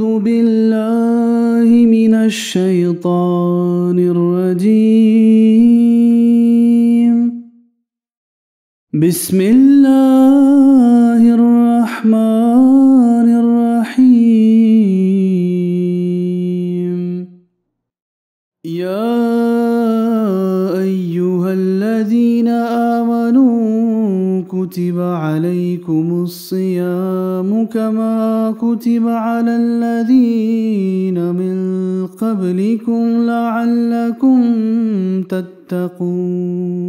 أعوذ بالله من الشيطان الرجيم بسم الله الرحمن الرحيم يا أيها الذين آمنوا كتب عليكم الصيام كما كتب على الذين من قبلكم لعلكم تتقون.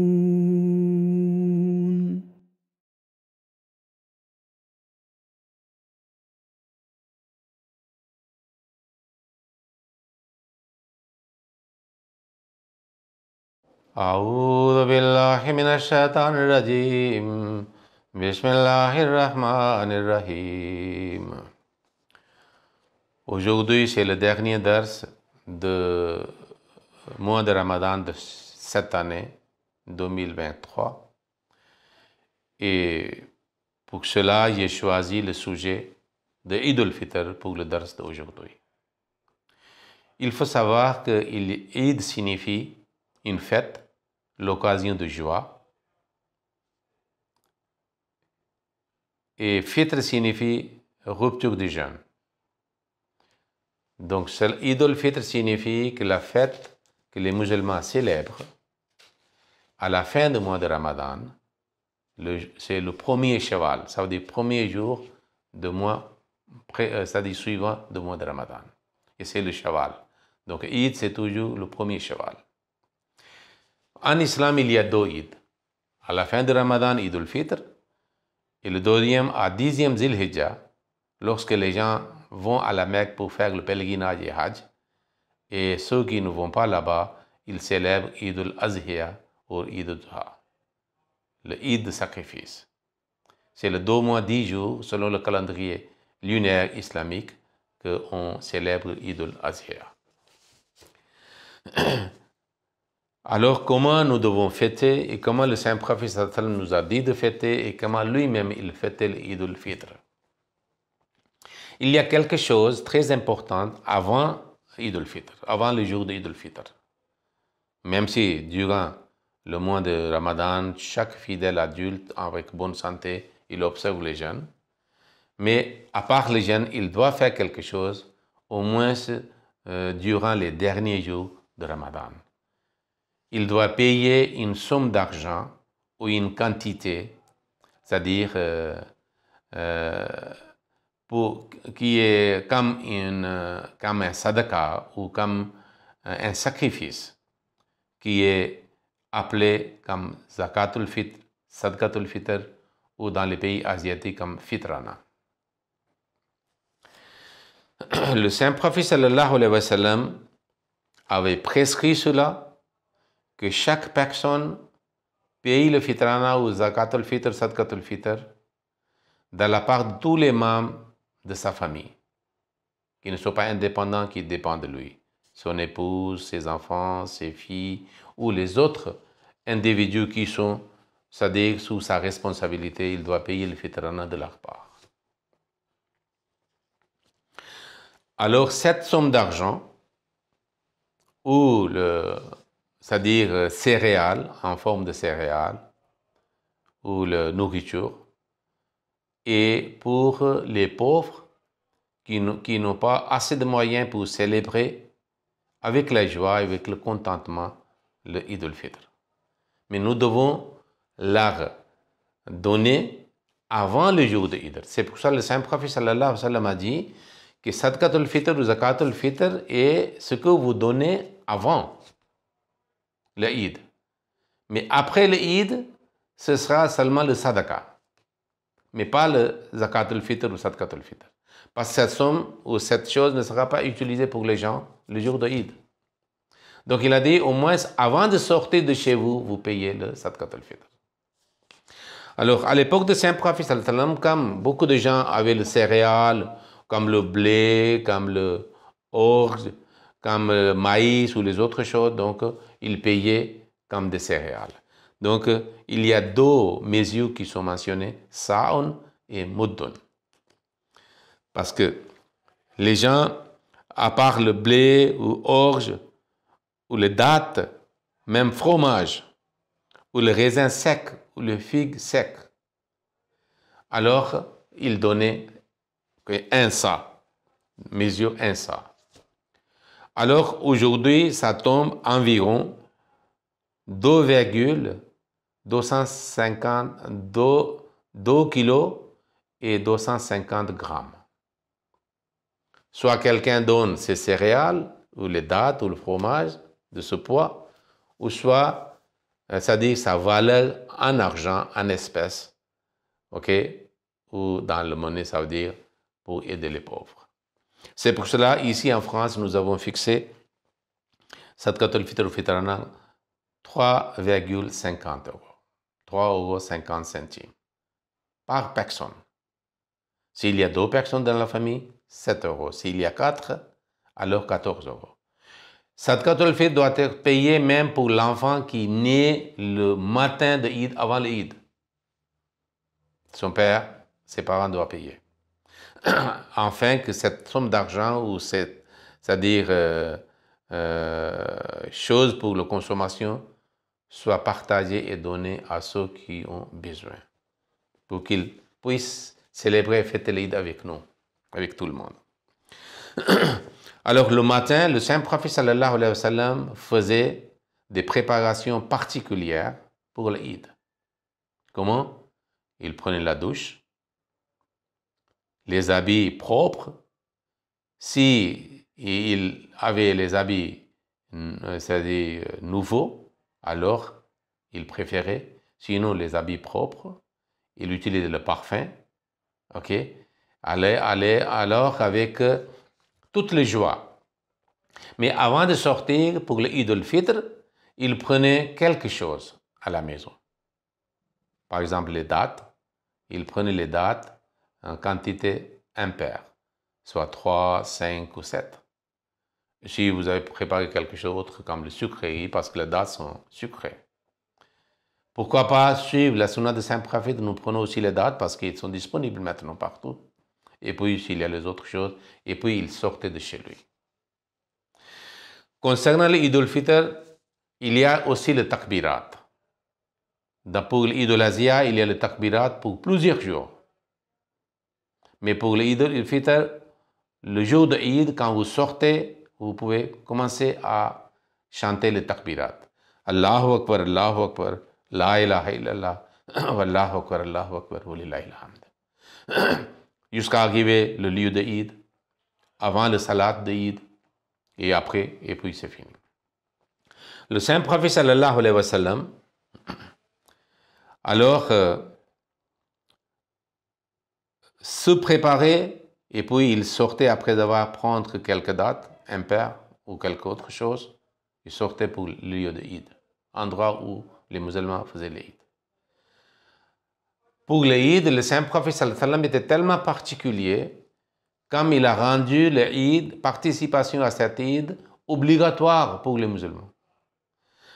أعوذ بالله من الشيطان الرجيم بسم الله الرحمن الرحيم. Aujourd'hui, c'est le dernier dars de mois de Ramadan de cette année 2023. Et pour cela, j'ai choisi le sujet de Eid al-Fitr pour le dars d'aujourd'hui. Il faut savoir que Eid signifie une fête, l'occasion de joie. Et Fitr signifie rupture du jeûne. Donc, Eid al-Fitr signifie que la fête que les musulmans célèbrent à la fin du mois de Ramadan, c'est le premier Shawwal, ça veut dire premier jour de mois, c'est-à-dire suivant du mois de Ramadan. Et c'est le Shawwal. Donc, Eid, c'est toujours le premier Shawwal. En islam, il y a deux Eid. À la fin de Ramadan, Eid al-Fitr, et le deuxième à 10e Zil-Hijjah, lorsque les gens vont à la Mecque pour faire le pèlerinage et Hajj, et ceux qui ne vont pas là-bas, ils célèbrent Eid al-Azhiya ou Eid al-Dhuha, le Eid de sacrifice. C'est le 2 mois 10 jours, selon le calendrier lunaire islamique, qu'on célèbre Eid al-Azhiya. Alors, comment nous devons fêter et comment le Saint-Prophète nous a dit de fêter et comment lui-même il fêtait l'Eid al-Fitr. Il y a quelque chose de très important avant Eid al-Fitr, avant le jour d'Eid al-Fitr. Même si durant le mois de Ramadan, chaque fidèle adulte avec bonne santé, il observe les jeûnes. Mais à part les jeûnes, il doit faire quelque chose, au moins durant les derniers jours de Ramadan. Il doit payer une somme d'argent ou une quantité, c'est-à-dire qui est comme un sadaqa ou comme un sacrifice qui est appelé comme zakatul fitr, sadaqatul fitr ou dans les pays asiatiques comme fitrana. Le Saint-Prophète sallallahu alayhi wa sallam avait prescrit cela, que chaque personne paye le fitrana ou zakatul fitr, sadaqatul fitr de la part de tous les membres de sa famille, qui ne sont pas indépendants, qui dépendent de lui. Son épouse, ses enfants, ses filles, ou les autres individus qui sont, c'est-à-dire sous sa responsabilité, il doit payer le fitrana de leur part. Alors, cette somme d'argent, ou c'est-à-dire céréales, en forme de céréales, ou la nourriture, et pour les pauvres qui n'ont pas assez de moyens pour célébrer avec la joie, avec le contentement, le Eid al-Fitr. Mais nous devons leur donner avant le jour de Eid. C'est pour ça que le Saint-Prophète sallallahu alayhi wa sallam a dit que sadaqatul fitr ou zakatul fitr est ce que vous donnez avant le Eid. Mais après le Eid, ce sera seulement le sadaqa, mais pas le zakatul fitr ou sadaqatul fitr. Parce que cette somme ou cette chose ne sera pas utilisée pour les gens le jour de Eid. Donc il a dit, au moins avant de sortir de chez vous, vous payez le sadaqatul fitr. Alors à l'époque de Saint-Prophète, comme beaucoup de gens avaient le céréales, comme le blé, comme le orge, comme le maïs ou les autres choses, donc ils payaient comme des céréales. Donc il y a deux mesures qui sont mentionnées, sa'un et muddun. Parce que les gens, à part le blé ou orge, ou les dattes, même fromage, ou le raisin sec, ou le figue sec, alors ils donnaient un sa, mesure un sa. Alors aujourd'hui, ça tombe environ 2 kilos et 250 grammes. Soit quelqu'un donne ses céréales, ou les dattes, ou le fromage de ce poids, ou soit, c'est-à-dire sa valeur en argent, en espèces, ok, ou dans le monnaie, ça veut dire pour aider les pauvres. C'est pour cela, ici en France, nous avons fixé Sadaqat al-Fitr al-Fitrana 3,50 €. 3,50 € par personne. S'il y a 2 personnes dans la famille, 7 €. S'il y a 4, alors 14 €. Sadaqat al-Fitr doit être payé même pour l'enfant qui naît le matin de Eid, avant l'Eid. Son père, ses parents doivent payer. Afin que cette somme d'argent, ou c'est-à-dire chose pour la consommation, soit partagée et donnée à ceux qui ont besoin. Pour qu'ils puissent célébrer et fêter l'Eid avec nous, avec tout le monde. Alors le matin, le Saint-Prophète sallallahu alayhi wa sallam faisait des préparations particulières pour l'Eid. Comment? Il prenait la douche, les habits propres. Si il avait les habits, c'est-à-dire nouveaux, alors il préférait. Sinon, les habits propres, il utilisait le parfum. Ok? Alors avec toute les joies. Mais avant de sortir pour l'Eid al-Fitr, il prenait quelque chose à la maison. Par exemple, les dattes. Il prenait les dattes en quantité impaire, soit 3, 5 ou 7. Si vous avez préparé quelque chose d'autre comme le sucré, parce que les dattes sont sucrées. Pourquoi pas suivre la sunna de Saint-Prophète? Nous prenons aussi les dattes parce qu'ils sont disponibles maintenant partout. Et puis, s'il y a les autres choses, et puis il sortait de chez lui. Concernant l'Eid al-Fitr, il y a aussi le takbirat. Pour l'Eid al-Azha, il y a le takbirat pour plusieurs jours. Mais pour l'Eid al-Fitr, le jour de Eid, quand vous sortez, vous pouvez commencer à chanter le takbirat. Allahu Akbar, la ilaha illallah, Wallahu Akbar, walillahi alhamd. Jusqu'à arriver le lieu de Eid, avant le salat de Eid, et après, et puis c'est fini. Le Saint-Prophète sallallahu alayhi wa sallam, alors, se préparait, et puis il sortait après avoir pris quelques dates, impaires ou quelque autre chose, il sortait pour le lieu de Eid, endroit où les musulmans faisaient l'Eid. Pour l'Eid, le Saint-Prophète sallallahu alayhi wa sallam était tellement particulier, comme il a rendu l'Eid, participation à cette Eid, obligatoire pour les musulmans.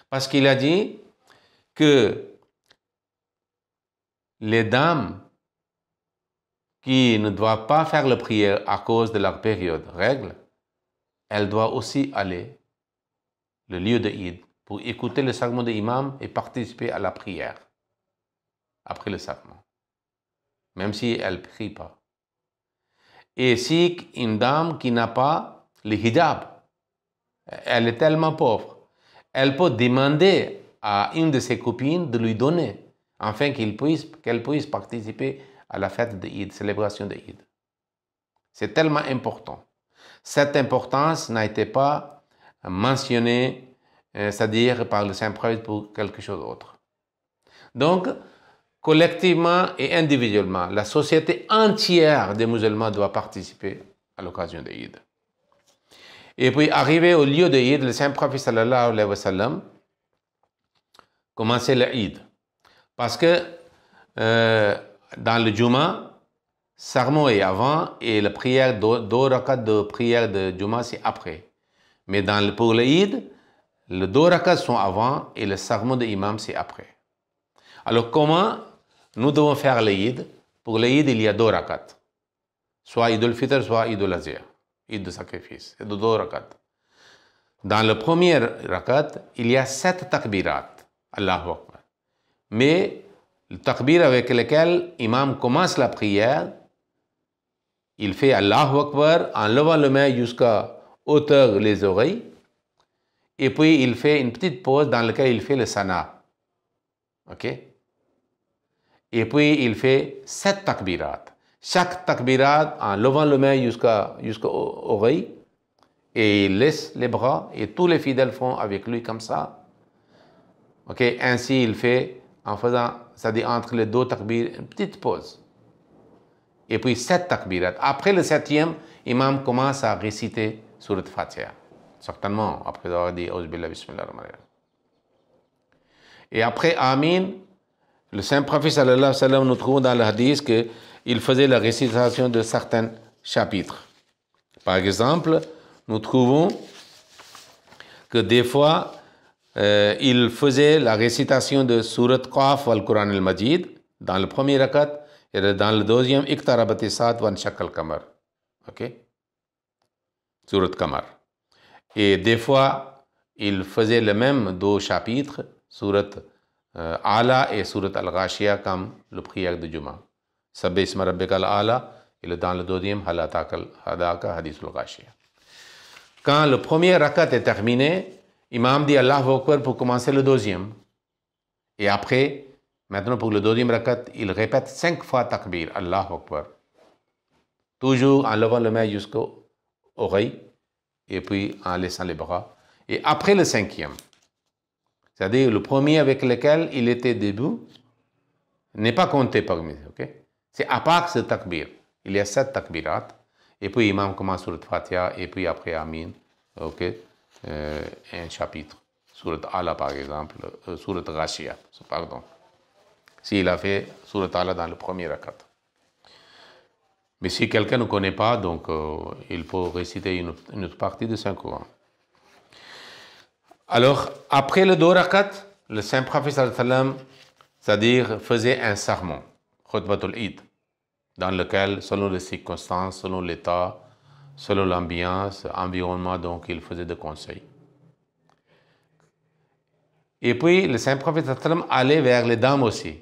Parce qu'il a dit que les dames qui ne doivent pas faire la prière à cause de leur période règle, elles doivent aussi aller le lieu de Eid pour écouter le sermon de l'imam et participer à la prière après le sermon, même si elles ne prient pas. Et si une dame qui n'a pas le hijab, elle est tellement pauvre, elle peut demander à une de ses copines de lui donner, afin qu'elle puisse participer à la fête de Eid, célébration de Eid. C'est tellement important. Cette importance n'a été pas mentionnée, c'est-à-dire par le Saint-Prophète pour quelque chose d'autre. Donc, collectivement et individuellement, la société entière des musulmans doit participer à l'occasion de Eid. Et puis, arrivé au lieu de Eid, le Saint-Prophète sallallahu alayhi wa sallam commençait l'Eid. Parce que dans le Juma, sermon est avant et la prière, 2 rakats de prière de Juma, c'est après. Mais pour l'Eid, les 2 rakats sont avant et le sermon de l'imam, c'est après. Alors, comment nous devons faire l'Eid? Pour l'Eid, il y a 2 rakats. Soit Eid al-Fitr, soit Eid al-Azha. Eid de sacrifice. C'est de 2 rakats. Dans le premier rakat, il y a 7 takbirat. Allahu Akbar. Mais le takbir avec lequel l'imam commence la prière, il fait Allahu Akbar en levant le main jusqu'à hauteur les oreilles. Et puis il fait une petite pause dans laquelle il fait le sana. Ok? Et puis il fait 7 takbirat. Chaque takbirat en levant le main jusqu'à oreille. Et il laisse les bras et tous les fidèles font avec lui comme ça. Ok? Ainsi il fait en faisant, c'est-à-dire entre les 2 takbir, une petite pause. Et puis 7 takbirat. Après le 7e, l'imam commence à réciter Surat Fatiha. Certainement, après avoir dit Auzubillah bismillahir-rahmanir-rahim. Et après Amin, le Saint-Prophète sallallahu alayhi wa sallam, nous trouvons dans le hadith qu'il faisait la récitation de certains chapitres. Par exemple, nous trouvons que des fois, il faisait la récitation de Surat Qaf al-Quran al-Majid dans le premier rakat et dans le deuxième, Iqtarabati Saat wa Nshaqal Qamar. Ok? Surat Qamar. Et des fois, il faisait le même 2 chapitres, Surat Ala et Surat Al-Ghashiyah, comme le prière de Juma. Sabbi isma rabbikal Ala, et dans le deuxième, Hadaka Hadith al-Ghashiyah. Quand le premier rakat est terminé, l'imam dit Allahu Akbar pour commencer le deuxième. Et après, maintenant pour le deuxième rakat, il répète 5 fois takbir, Allahu Akbar. Toujours en levant le main jusqu'aux oreilles, et puis en laissant les bras. Et après le 5e, c'est-à-dire le premier avec lequel il était debout, n'est pas compté parmi eux. Okay? C'est à part ce takbir. Il y a 7 takbirat. Et puis l'imam commence sur le Fatiha, et puis après Amin, ok, un chapitre. Surat Ala par exemple, Surat Ghashiyah, pardon. S'il a fait Surat Ala dans le premier rakat. Mais si quelqu'un ne connaît pas, donc il faut réciter une autre partie de Saint-Coran. Alors, après le 2 rakat, le Saint-Prophète sallallahu alayhi wa sallam, c'est-à-dire faisait un sermon, Khutbatul Eid, dans lequel, selon les circonstances, selon l'état, selon l'ambiance, environnement, donc il faisait des conseils. Et puis, le Saint-Prophète sallallahu alayhi wa sallam allait vers les dames aussi.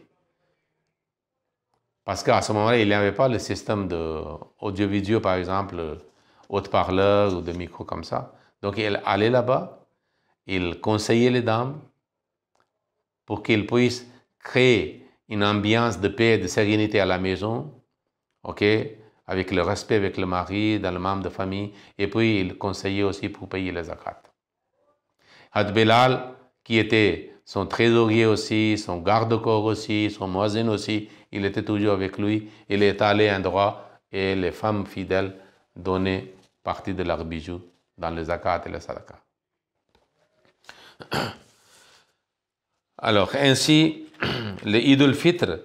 Parce qu'à ce moment-là, il n'y avait pas le système d'audiovisuel, par exemple, haut-parleur ou de micro comme ça. Donc, il allait là-bas, il conseillait les dames pour qu'ils puissent créer une ambiance de paix et de sérénité à la maison, ok, avec le respect avec le mari, dans le membre de famille, et puis il conseillait aussi pour payer les zakat. Had Bilal, qui était son trésorier aussi, son garde-corps aussi, son muazzin aussi, il était toujours avec lui. Il est allé à un endroit et les femmes fidèles donnaient partie de leurs bijoux dans les zakat et les sadaka. Alors, ainsi, le Eid al-Fitr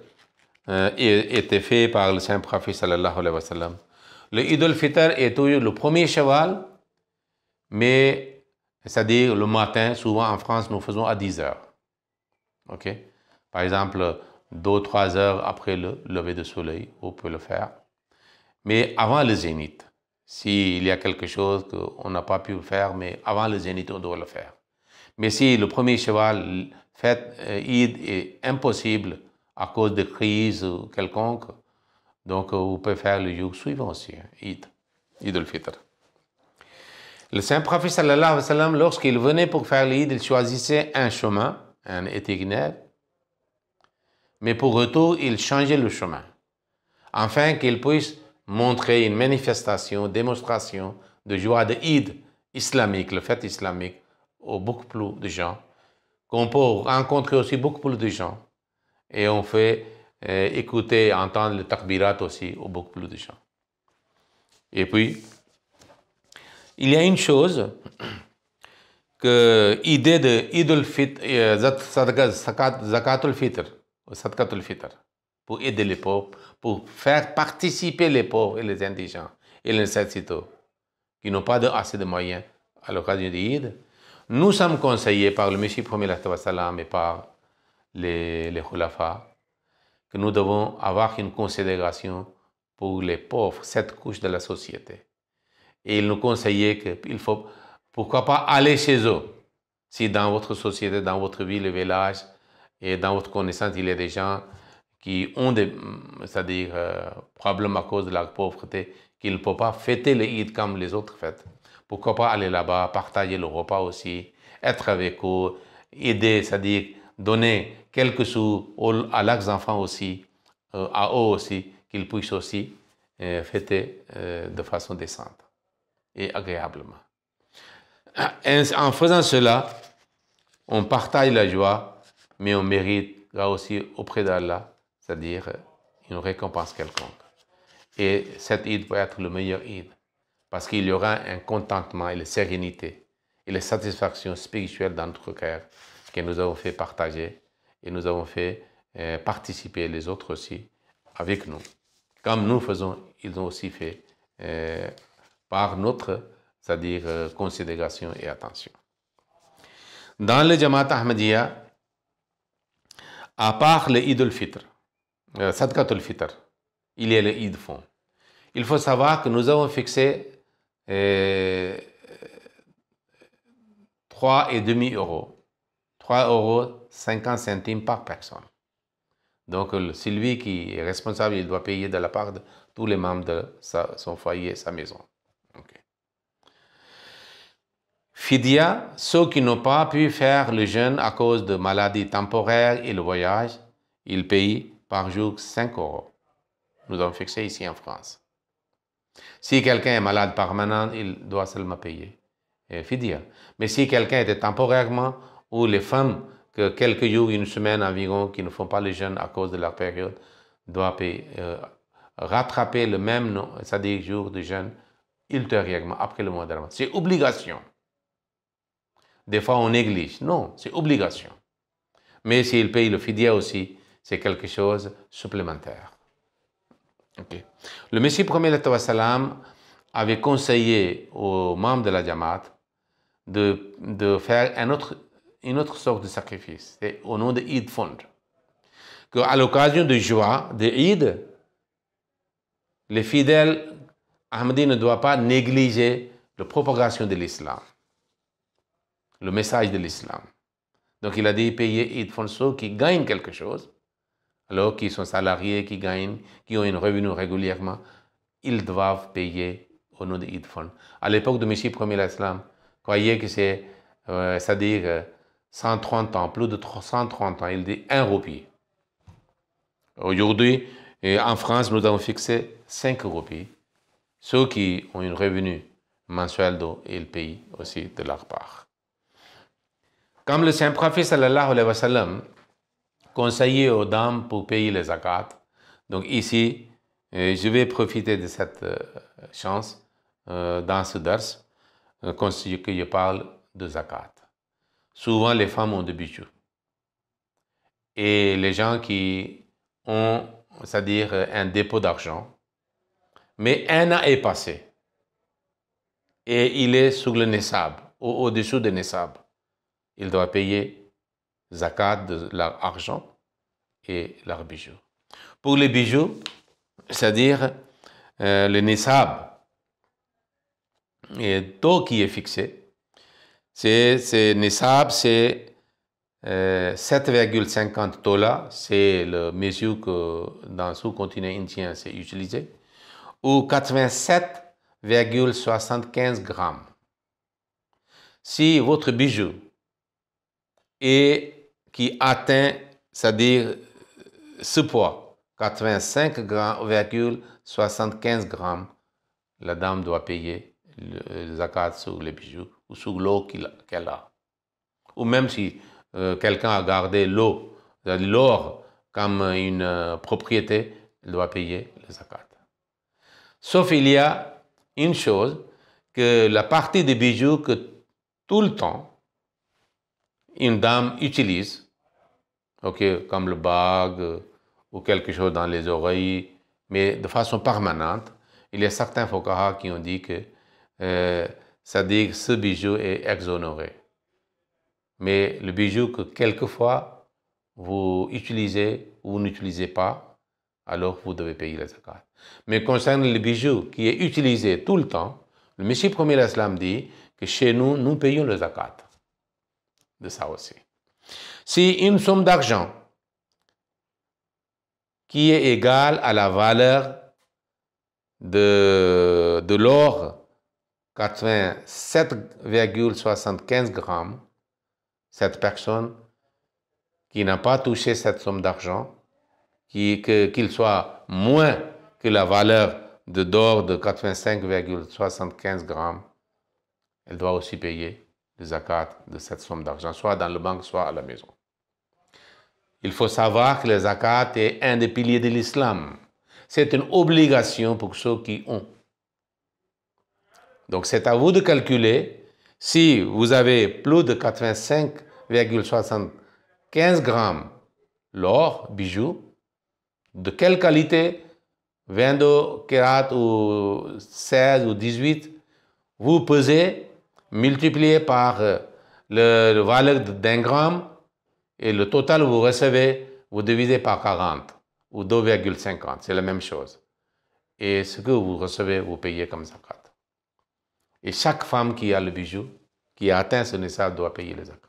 était fait par le Saint-Prophète sallallahu alayhi wa sallam. Le Eid al-Fitr est toujours le premier Shawwal, mais c'est-à-dire le matin, souvent en France, nous faisons à 10 heures. Ok? Par exemple, 2 ou 3 heures après le lever du soleil, on peut le faire. Mais avant le zénith, s'il y a quelque chose qu'on n'a pas pu le faire, mais avant le zénith, on doit le faire. Mais si le premier cheval fait Eid est impossible à cause de crise quelconque, donc vous pouvez faire le jour suivant aussi, Eid al-Fitr. Le Saint-Prophète sallallahu alayhi wa sallam, lorsqu'il venait pour faire l'Eid, il choisissait un chemin, un itinéraire, mais pour retour, il changeait le chemin, afin qu'il puisse montrer une manifestation, démonstration de joie de Eid islamique, le fête islamique, aux beaucoup plus de gens, qu'on peut rencontrer aussi beaucoup plus de gens, et on fait écouter, entendre le takbirat aussi aux beaucoup plus de gens. Et puis, il y a une chose que l'idée de Eid al-Fitr, Zakatul Fitr, Sadaqatul Fitr, pour aider les pauvres, pour faire participer les pauvres et les indigents et les nécessiteux qui n'ont pas assez de moyens à l'occasion de l'Eid. Nous sommes conseillés par le Messie premier et par les khulafa que nous devons avoir une considération pour les pauvres, cette couche de la société. Et il nous conseillait qu'il faut, pourquoi pas, aller chez eux. Si dans votre société, dans votre ville, le village, et dans votre connaissance, il y a des gens qui ont des, c'est-à-dire, problèmes à cause de la pauvreté, qui ne peuvent pas fêter le Eid comme les autres fêtes. Pourquoi pas aller là-bas, partager le repas aussi, être avec eux, aider, c'est-à-dire donner quelques sous à leurs enfants aussi, à eux aussi, qu'ils puissent aussi fêter de façon décente et agréablement. En faisant cela, on partage la joie, mais on méritera aussi auprès d'Allah, c'est-à-dire une récompense quelconque. Et cet Eid peut être le meilleur Eid, parce qu'il y aura un contentement et la sérénité et la satisfaction spirituelle dans notre cœur que nous avons fait partager et nous avons fait participer les autres aussi avec nous. Comme nous faisons, ils ont aussi fait par notre, c'est-à-dire considération et attention. Dans le Jamaat Ahmadiyya, à part le Eid al-Fitr, Sadaqat al-Fitr, il y a le Eid fond. Il faut savoir que nous avons fixé 3,5 euros. 3,50 € par personne. Donc, c'est lui qui est responsable, il doit payer de la part de tous les membres de son foyer, sa maison. Okay. Fidya, ceux qui n'ont pas pu faire le jeûne à cause de maladies temporaires et le voyage, ils payent par jour 5 euros. Nous avons fixé ici en France. Si quelqu'un est malade permanent, il doit seulement payer fidya. Mais si quelqu'un était temporairement, ou les femmes, que quelques jours, une semaine environ, qui ne font pas le jeûne à cause de leur période, doivent rattraper le même, c'est-à-dire jour de jeûne, ultérieurement, après le mois de Ramadan. C'est obligation. Des fois, on néglige. Non, c'est obligation. Mais s'il paye le fidya aussi, c'est quelque chose de supplémentaire. Okay. Le Messie premier avait conseillé aux membres de la Jamaat de faire une autre sorte de sacrifice, c'est au nom de Eid Fund. Qu'à l'occasion de joie, de Eid, les fidèles Ahmadis ne doivent pas négliger la propagation de l'islam, le message de l'islam. Donc il a dit payer Eid Fund ceux qui gagnent quelque chose, alors qu'ils sont salariés, qui gagnent, qui ont une revenu régulièrement, ils doivent payer au nom de Eid Fund. À l'époque de Messie premier l'islam, croyez que c'est, c'est-à-dire 130 ans, plus de 130 ans, il dit 1 roupie. Aujourd'hui, en France, nous avons fixé 5 roupies. Ceux qui ont un revenu mensuel d'eau, ils payent aussi de leur part. Comme le Saint-Prophète sallallahu alayhi wa sallam conseillait aux dames pour payer les zakat, donc ici, je vais profiter de cette chance dans ce dars, que je parle de zakat. Souvent, les femmes ont des bijoux. Et les gens qui ont, c'est-à-dire un dépôt d'argent, mais un an est passé et il est sous le nessab, au-dessous de nessab. Ils doivent payer zakat de leur argent et leurs bijoux. Pour les bijoux, c'est-à-dire le nessab, et taux qui est fixé, c'est nessab, c'est 7,50 $, c'est la mesure que dans le sous-continent indien c'est utilisé, ou 87,75 grammes. Si votre bijou qui atteint, c'est-à-dire ce poids, 85,75 grammes, la dame doit payer le zakat sur les bijoux ou sur l'eau qu'elle a. Ou même si quelqu'un a gardé l'eau, l'or comme une propriété, il doit payer le zakat. Sauf il y a une chose, que la partie des bijoux que tout le temps une dame utilise, okay, comme le bague ou quelque chose dans les oreilles, mais de façon permanente, il y a certains fuqaha qui ont dit que c'est-à-dire que ce bijou est exonéré. Mais le bijou que quelquefois vous utilisez ou vous n'utilisez pas, alors vous devez payer la zakat. Mais concernant le bijou qui est utilisé tout le temps, Le Messie premier l'Islam dit que chez nous, nous payons le zakat. De ça aussi. Si une somme d'argent qui est égale à la valeur de l'or 87,75 grammes, cette personne qui n'a pas touché cette somme d'argent, qu'il soit moins que la valeur d'or de 85,75 grammes, elle doit aussi payer le zakat de cette somme d'argent, soit dans le banque, soit à la maison. Il faut savoir que le zakat est un des piliers de l'islam. C'est une obligation pour ceux qui ont. Donc c'est à vous de calculer si vous avez plus de 85,75 grammes l'or, bijoux, de quelle qualité, 22 carats ou 16 ou 18, vous pesez, multipliez par le valeur d'un gramme et le total vous recevez, vous divisez par 40 ou 2,50, c'est la même chose. Et ce que vous recevez, vous payez comme zakat. Et chaque femme qui a le bijou, qui a atteint ce nisab, doit payer le zakat.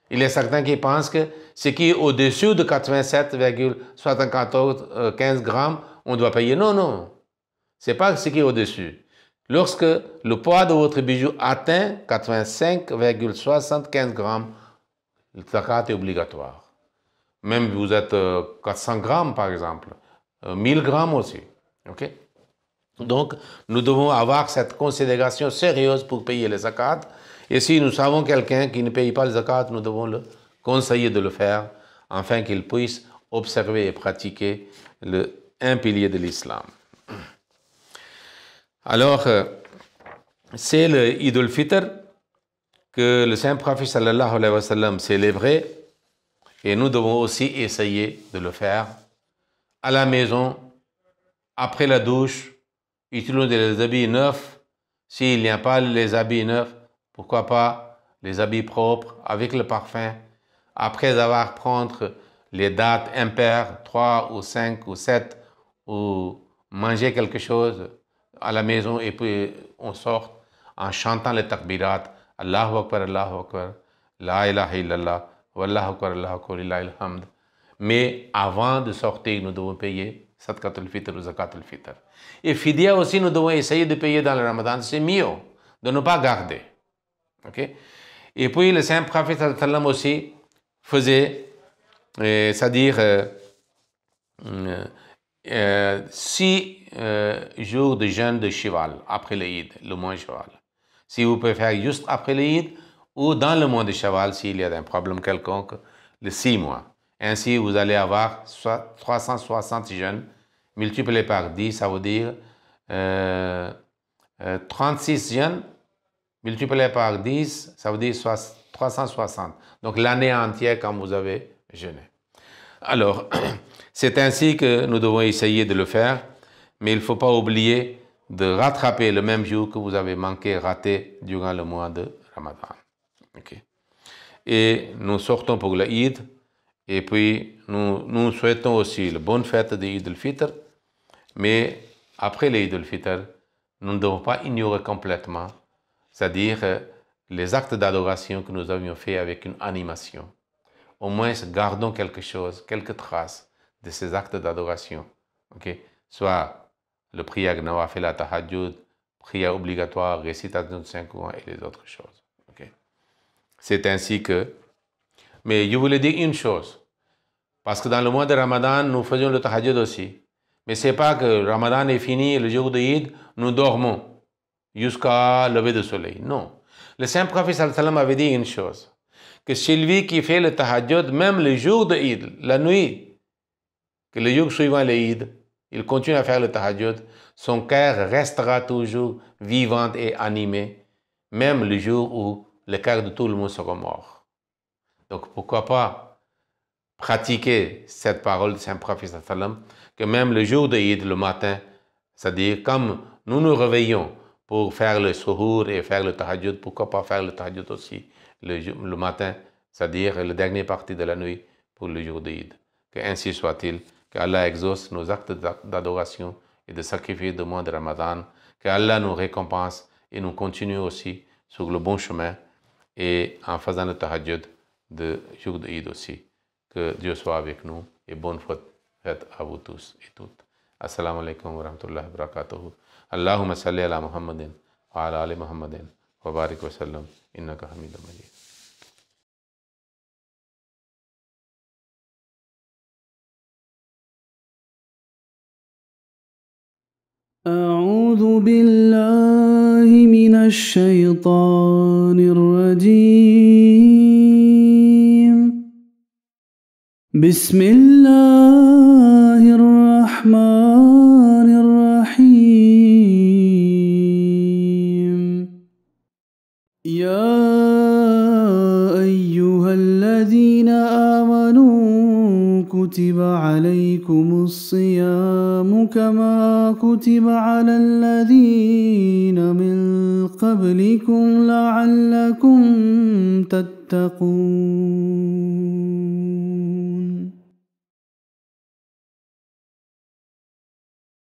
Il y a certains qui pensent que ce qui est au-dessus de 87,75 grammes, on doit payer. Non, non. Ce n'est pas ce qui est au-dessus. Lorsque le poids de votre bijou atteint 85,75 grammes, le zakat est obligatoire. Même vous êtes 400 grammes, par exemple. 1000 grammes aussi. OK? Donc, nous devons avoir cette considération sérieuse pour payer les zakat. Et si nous savons quelqu'un qui ne paye pas le zakat, nous devons le conseiller de le faire afin qu'il puisse observer et pratiquer un pilier de l'islam. Alors, c'est le Eid al-Fitr que le Saint-Prophète sallallahu alayhi wa sallam célébrait et nous devons aussi essayer de le faire à la maison, après la douche, utilisons des habits neufs. S'il n'y a pas les habits neufs, pourquoi pas les habits propres avec le parfum. Après avoir pris les dates impaires, 3 ou 5 ou 7, ou manger quelque chose à la maison et puis on sort en chantant les takbirat. Allahu Akbar, la ilaha illallah, wallahu Akbar, lillahi alhamd. Mais avant de sortir, nous devons payer Sadaqat al-Fitr ou Zakat al-Fitr. Et Fidya aussi, nous devons essayer de payer dans le Ramadan. C'est mieux de ne pas garder. Okay? Et puis le Saint-Prophète aussi faisait, c'est-à-dire 6 jours de jeûne de cheval après l'Eid, le mois de cheval. Si vous pouvez faire juste après l'Eid ou dans le mois de cheval s'il y a un problème quelconque, les 6 mois. Ainsi, vous allez avoir 360 jeûnes multipliés par 10, ça veut dire 36 jeûnes multiplié par 10, ça veut dire 360. Donc l'année entière quand vous avez jeûné. Alors, c'est ainsi que nous devons essayer de le faire, mais il ne faut pas oublier de rattraper le même jour que vous avez manqué, raté durant le mois de Ramadan. Okay. Et nous sortons pour le Eid, et puis nous souhaitons aussi la bonne fête de Eid al-Fitr, mais après l'Eid al-Fitr, nous ne devons pas ignorer complètement, c'est-à-dire les actes d'adoration que nous avions fait avec une animation. Au moins, gardons quelque chose, quelques traces de ces actes d'adoration. Okay? Soit le prière nawafila tahajjud, prière obligatoire, récitation de 5 courants et les autres choses. Okay? C'est ainsi que... Mais je voulais dire une chose, parce que dans le mois de Ramadan, nous faisions le tahajjud aussi. Mais ce n'est pas que Ramadan est fini, le jour de Eid, nous dormons jusqu'à lever du soleil. Non. Le Saint-Prophète sallallahu alayhi wa sallam avait dit une chose, que celui qui fait le tahajjud, même le jour de Eid, la nuit, que le jour suivant l'Eid, il continue à faire le tahajjud, son cœur restera toujours vivant et animé, même le jour où le cœur de tout le monde sera mort. Donc pourquoi pas pratiquer cette parole du Saint-Prophète sallallahu alayhi wa sallam, que même le jour de Eid, le matin, c'est-à-dire comme nous nous réveillons pour faire le suhour et faire le tahajjud, pourquoi pas faire le tahajjud aussi le matin, c'est-à-dire la dernière partie de la nuit pour le jour d'Eid. Que ainsi soit-il, que Allah exauce nos actes d'adoration et de sacrifice du mois de Ramadan, que Allah nous récompense et nous continuer aussi sur le bon chemin et en faisant le tahajjud de jour de Eid aussi. Que Dieu soit avec nous et bonne fête à vous tous et toutes. Assalamu alaikum wa rahmatullahi wa barakatuhu. Allahumma salli ala Muhammadin wa ala ali Muhammadin wa barik wa sallam innaka hamidun majid. أعوذ بالله من الشيطان الرجيم. بسم الله الرحمن الرحيم. يا أيها الذين آمنوا كتب عليكم الصيام كما كتب على الذين من قبلكم لعلكم تتقون.